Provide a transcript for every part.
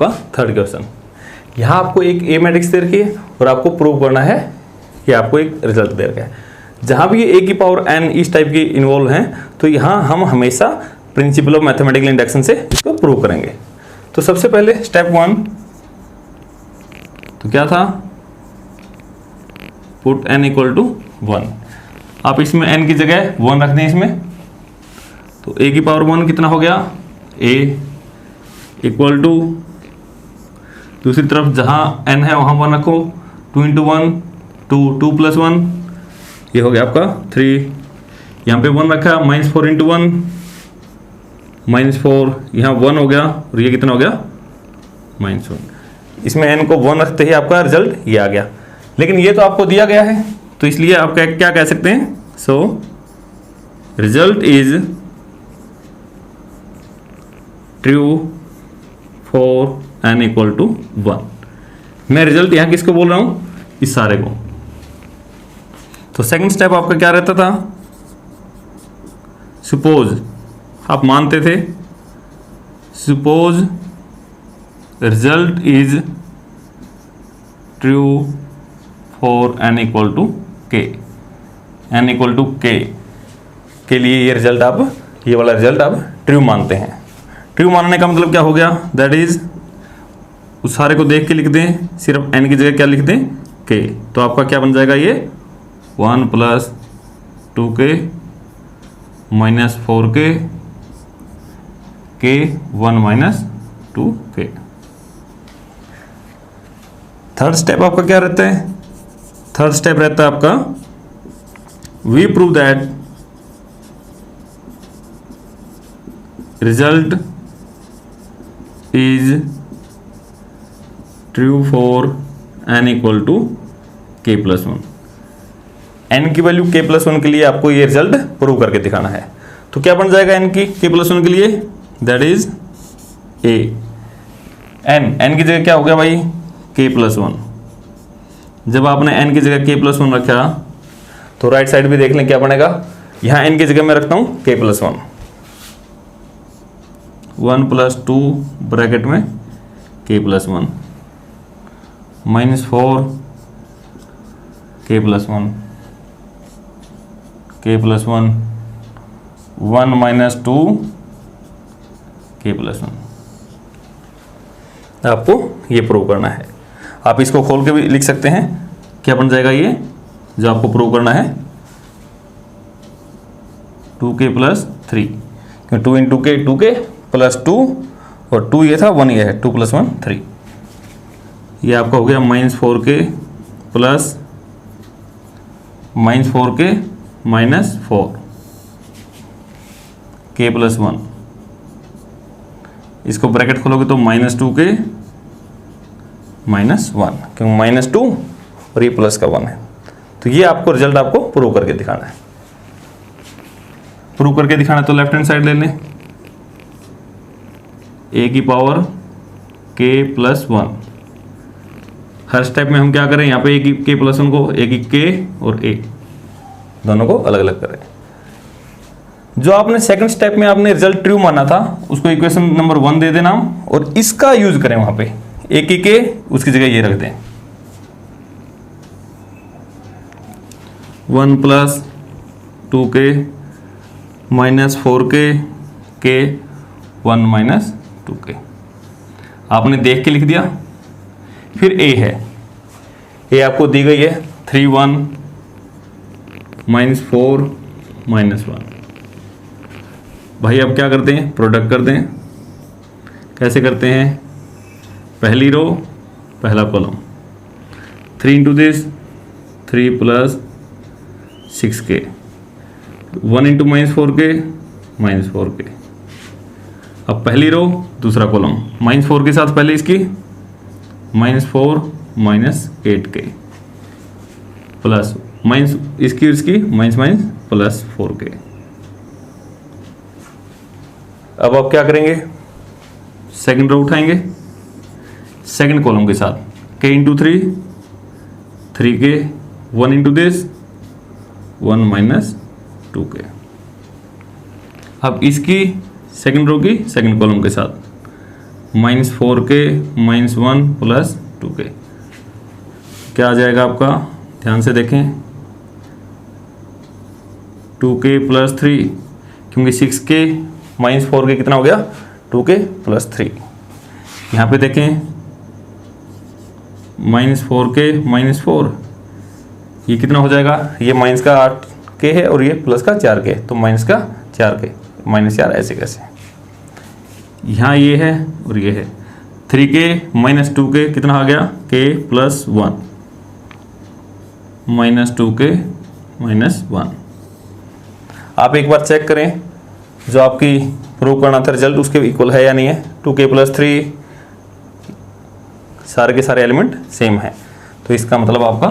आपका third question. यहाँ आपको एक ए मैट्रिक्स दे रखी है और आपको प्रूव करना है कि आपको एक रिजल्ट दे रखा है। जहाँ भी ये ए की पावर एन इस टाइप की इन्वॉल्व हैं तो यहाँ हम हमेशा प्रिंसिपल ऑफ मैथमेटिकल इंडक्शन से इसको प्रूव करेंगे। तो सबसे पहले स्टेप 1 तो क्या था, पुट n इक्वल टू 1। आप इसमें n की जगह 1 रख दें इसमें, तो a की पावर 1 कितना हो गया, a इक्वल टू दूसरी तरफ जहाँ n है वहाँ 1 रखो, 2 इंटू 1 2 प्लस 1 ये हो गया आपका 3। यहाँ पे 1 रखा, -4 इंटू 1 -4, यहाँ 1 हो गया और ये कितना हो गया -1। इसमें n को 1 रखते ही आपका रिजल्ट ये आ गया। लेकिन ये तो आपको दिया गया है तो इसलिए आप क्या कह सकते हैं, so result is true for n equal to 1। मैं रिजल्ट यहाँ किसको बोल रहा हूँ, इस सारे को। तो सेकंड स्टेप आपका क्या रहता था, सपोज आप मानते थे, suppose result is true for n equal to k, n equal to k के लिए ये रिजल्ट आप, ये वाला रिजल्ट आप ट्रू मानते हैं। ट्रू मानने का मतलब क्या हो गया, दैट इज उस सारे को देख के लिख दें, सिर्फ n की जगह क्या लिख दें k, तो आपका क्या बन जाएगा ये 1 plus 2k minus 4k k 1 minus 2k। Third step आपका क्या रहता है, थर्ड स्टेप रहता है आपका we prove that result is true for n equal to k plus 1। n की वैल्यू k प्लस 1 के लिए आपको ये रिजल्ट प्रूव करके दिखाना है। तो क्या बन जाएगा n की k प्लस 1 के लिए, दैट इज a n की जगह क्या हो गया भाई k प्लस 1। जब आपने n की जगह k प्लस 1 रखा तो राइट साइड भी देख लें क्या बनेगा, यहाँ n की जगह मैं रखता हूँ k प्लस 1, 1 प्लस 2 ब्रैकेट में k plus 1 -4 k plus 1 k plus 1 1 minus 2 k plus 1। आपको ये प्रूव करना है। आप इसको खोल के भी लिख सकते हैं, क्या बन जाएगा ये जो आपको प्रूव करना है, 2k प्लस 3, 2 इंटू के 2k प्लस 2 और 2 ये था 1 ये है, 2 प्लस 1 3, ये आपका हो गया -4k plus -4k minus 4 k plus 1। इसको ब्रैकेट खोलोगे तो -2k माइनस 1, क्योंकि -2 और ये प्लस का 1 है। तो ये आपको रिजल्ट आपको प्रूव करके दिखाना है। प्रूव करके दिखाना है तो लेफ्ट हैंड साइड ले लें, a की पावर k प्लस 1। हर स्टेप में हम क्या करें, यहाँ पे a की k प्लस 1 को a की k और a दोनों को अलग अलग करें। जो आपने सेकंड स्टेप में आपने रिजल्ट ट्रू माना था उसको इक्वेशन नंबर 1 दे देना और इसका यूज करें वहां पे, a की k उसकी जगह ये रख दें, 1 plus 2k minus 4k k 1 minus 2k। आपने देख के लिख दिया। फिर a है, a आपको दी गई है 3 1 -4 -1। भाई अब क्या करते हैं, प्रोडक्ट कर दें। कैसे करते हैं, पहली रो पहला column, 3 into this 3 plus 6k, 1 into -4k -4k। अब पहली रो दूसरा कॉलम, -4 के साथ पहले इसकी -4 -8k प्लस इसकी माइनस प्लस 4k। अब आप क्या करेंगे, सेकंड रो उठाएंगे सेकंड कॉलम के साथ, k into 3k 1 into this 1 minus 2k। अब इसकी सेकंड रो की सेकंड कॉलम के साथ -4k -1 प्लस 2k, क्या आ जाएगा आपका, ध्यान से देखें, 2k प्लस 3, क्योंकि 6k -4k कितना हो गया, 2k प्लस 3। यहाँ पे देखें -4k -4, ये कितना हो जाएगा, ये माइनस का 8k है और ये प्लस का 4k, तो माइनस का 4k -4, ऐसे कैसे, यहाँ ये है और ये है, 3k -2k कितना आ गया, k प्लस 1 -2k -1। आप एक बार चेक करें जो आपकी प्रूव करना था रिजल्ट उसके इक्वल है या नहीं है। 2k प्लस 3 सारे के सारे एलिमेंट सेम है, तो इसका मतलब आपका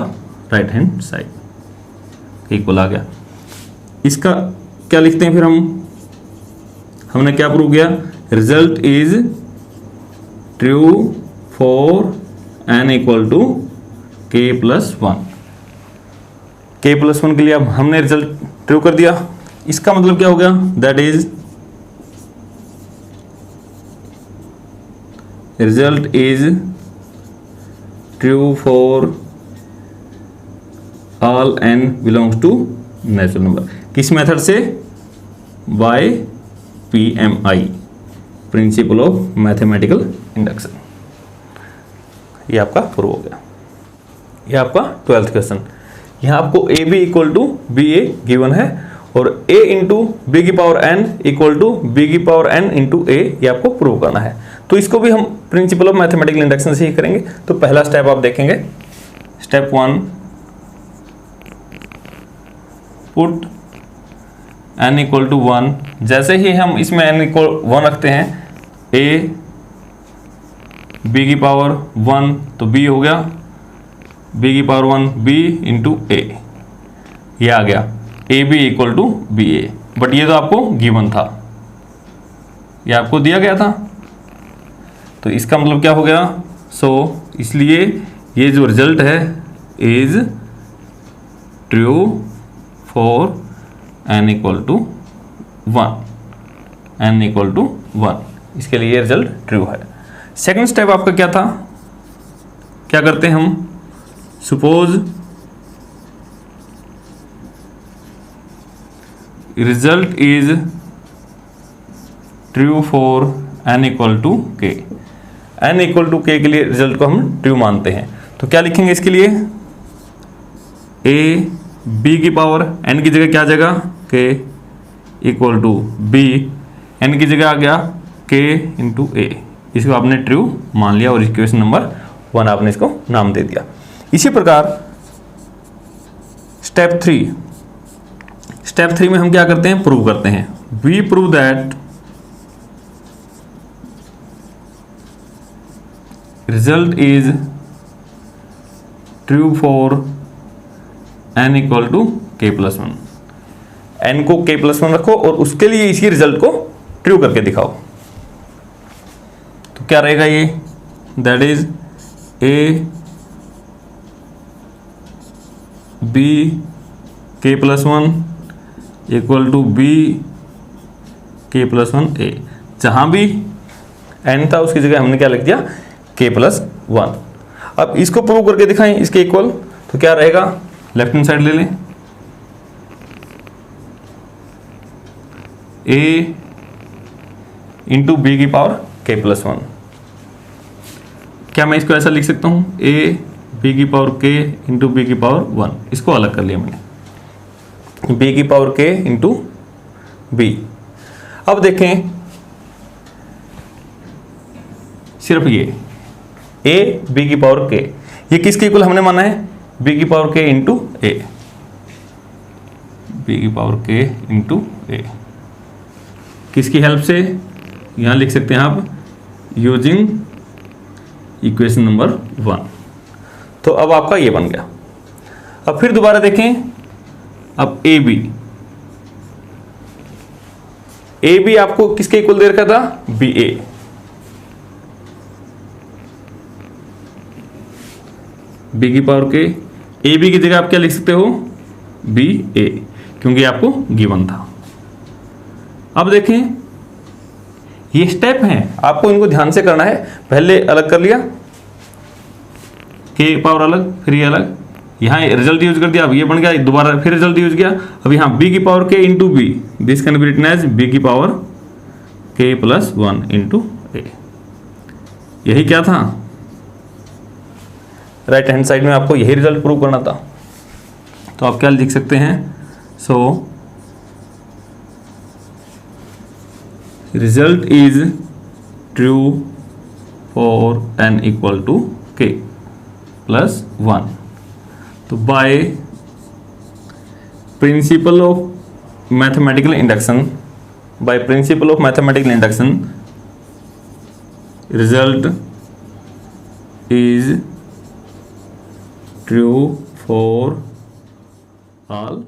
राइट हैंड साइड इक्वल आ गया। इसका क्या लिखते हैं फिर हमने क्या प्रूव किया, result is true for n equal to k plus 1। k plus 1 के लिए अब हमने रिजल्ट ट्रू कर दिया। इसका मतलब क्या हो गया, that is result is true for all n belongs to natural number. किस मेथड से, by PMI, principle of mathematical induction. ये आपका प्रूव हो गया। ये आपका 12th क्वेश्चन। यहाँ आपको AB equal to BA given है और A इंटू बी की power n equal to B की पावर n इंटू A, ये आपको प्रूव करना है। तो इसको भी हम प्रिंसिपल ऑफ मैथमेटिकल इंडक्शन से ही करेंगे। तो पहला स्टेप आप देखेंगे, step 1, put n equal to 1। जैसे ही हम इसमें n इक्वल 1 रखते हैं, a b की पावर 1 तो b हो गया, b की पावर 1 b इंटू a, ये आ गया A B equal to B A. But ये तो आपको गिवन था, ये आपको दिया गया था, तो इसका मतलब क्या हो गया, इसलिए ये जो रिजल्ट है is true for n equal to 1, n equal to 1, इसके लिए रिजल्ट ट्रू है। सेकंड स्टेप आपका क्या था, क्या करते हैं हम, suppose result is true for n equal to k। n equal to k के लिए रिजल्ट को हम ट्रू मानते हैं, तो क्या लिखेंगे इसके लिए, a b की पावर n की जगह क्या आ जाएगा, k equal to b, n की जगह आ गया k इंटू a। इसको आपने ट्रू मान लिया और इक्वेशन नंबर 1 आपने इसको नाम दे दिया। इसी प्रकार स्टेप 3 में हम क्या करते हैं, प्रूव करते हैं। We prove that result is true for n equal to k plus 1। n को k प्लस 1 रखो और उसके लिए इसी रिजल्ट को ट्रू करके दिखाओ। तो क्या रहेगा ये, that is a b k plus 1 equal to b k plus 1 a। जहां भी n था उसकी जगह हमने क्या लिख दिया, k प्लस 1। अब इसको प्रूव करके दिखाएं इसके इक्वल, तो क्या रहेगा, लेफ्ट हैंड साइड ले लें, a इंटू बी की पावर k प्लस 1। क्या मैं इसको ऐसा लिख सकता हूं, a b की पावर k इंटू बी की पावर 1, इसको अलग कर लिया मैंने, b की पावर k इंटू बी। अब देखें सिर्फ ये a b की पावर k, ये किसके इक्वल हमने माना है, b की power k into a, b की पावर k इंटू a। किसकी हेल्प से, यहां लिख सकते हैं आप, यूजिंग इक्वेशन नंबर 1। तो अब आपका ये बन गया। अब फिर दोबारा देखें, अब ए बी आपको किसके इक्वल दे रखा था, बी ए। बी की पावर के, ए बी की जगह आप क्या लिख सकते हो, बी ए, क्योंकि आपको गिवन था। अब देखें ये स्टेप हैं, आपको इनको ध्यान से करना है। पहले अलग कर लिया, के पावर अलग, फिर ये अलग, यहाँ रिजल्ट यूज कर दिया, अब ये बन गया, दोबारा फिर रिजल्ट यूज किया, अब यहाँ बी की पावर के into B, this can be written as B की पावर के प्लस 1 इंटू ए। यही क्या था, राइट हैंड साइड में आपको यही रिजल्ट प्रूव करना था। तो आप क्या लिख सकते हैं, so result is true for n equal to k plus 1। तो by principle of mathematical induction, by principle of mathematical induction result is true for all